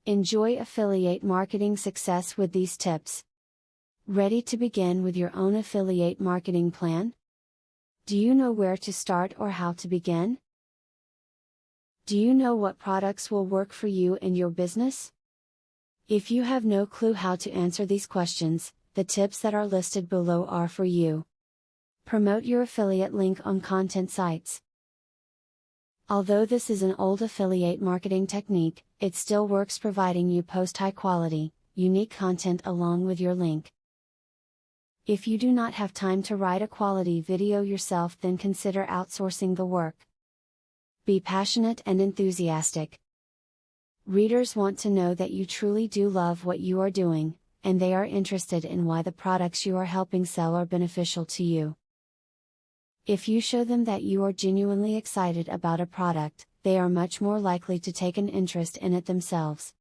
Enjoy affiliate marketing success with these tips. Ready to begin with your own affiliate marketing plan? Do you know where to start or how to begin? Do you know what products will work for you and your business? If you have no clue how to answer these questions, the tips that are listed below are for you. Promote your affiliate link on content sites. Although this is an old affiliate marketing technique, it still works, providing you post high quality, unique content along with your link. If you do not have time to write a quality video yourself, then consider outsourcing the work. Be passionate and enthusiastic. Readers want to know that you truly do love what you are doing, and they are interested in why the products you are helping sell are beneficial to you. If you show them that you are genuinely excited about a product, they are much more likely to take an interest in it themselves.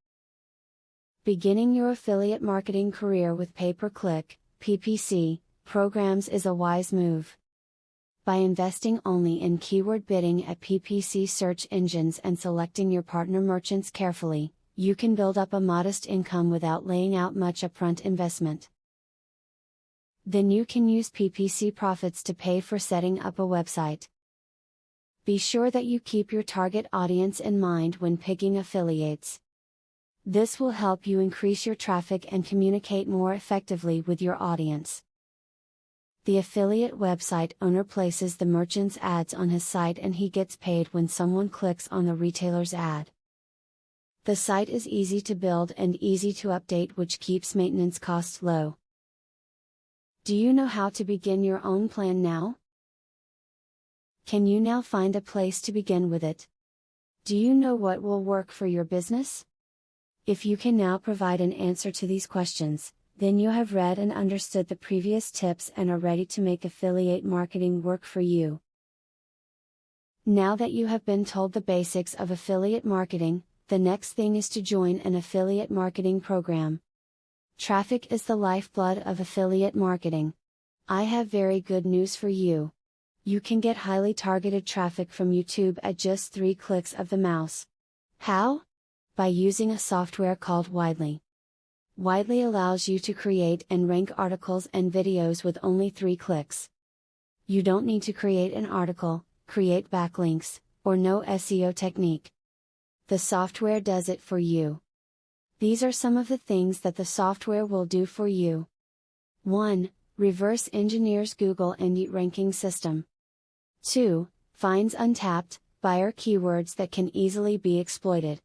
Beginning your affiliate marketing career with pay-per-click, PPC, programs is a wise move. By investing only in keyword bidding at PPC search engines and selecting your partner merchants carefully, you can build up a modest income without laying out much upfront investment. Then you can use PPC profits to pay for setting up a website. Be sure that you keep your target audience in mind when picking affiliates. This will help you increase your traffic and communicate more effectively with your audience. The affiliate website owner places the merchant's ads on his site, and he gets paid when someone clicks on the retailer's ad. The site is easy to build and easy to update, which keeps maintenance costs low. Do you know how to begin your own plan now? Can you now find a place to begin with it? Do you know what will work for your business? If you can now provide an answer to these questions, then you have read and understood the previous tips and are ready to make affiliate marketing work for you. Now that you have been told the basics of affiliate marketing, the next thing is to join an affiliate marketing program. Traffic is the lifeblood of affiliate marketing. I have very good news for you. You can get highly targeted traffic from YouTube at just 3 clicks of the mouse. How? By using a software called Widely. Widely allows you to create and rank articles and videos with only 3 clicks. You don't need to create an article, create backlinks, or know SEO technique. The software does it for you. These are some of the things that the software will do for you. 1. Reverse engineers Google and Yelp ranking system. 2. Finds untapped buyer keywords that can easily be exploited.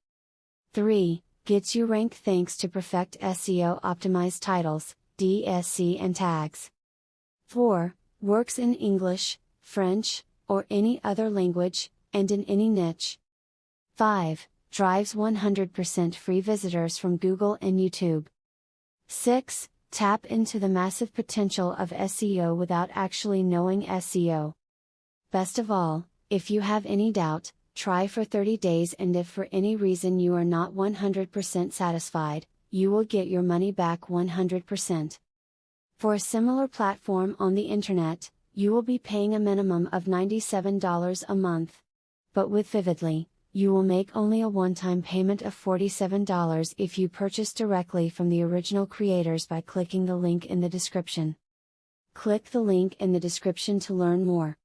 3. Gets you ranked thanks to perfect SEO optimized titles, DSC and tags. 4. Works in English, French, or any other language, and in any niche. 5. Drives 100% free visitors from Google and YouTube. 6. Tap into the massive potential of SEO without actually knowing SEO. Best of all, if you have any doubt, try for 30 days, and if for any reason you are not 100% satisfied, you will get your money back 100%. For a similar platform on the internet, you will be paying a minimum of $97 a month. But with Vividly, you will make only a one-time payment of $47 if you purchase directly from the original creators by clicking the link in the description. Click the link in the description to learn more.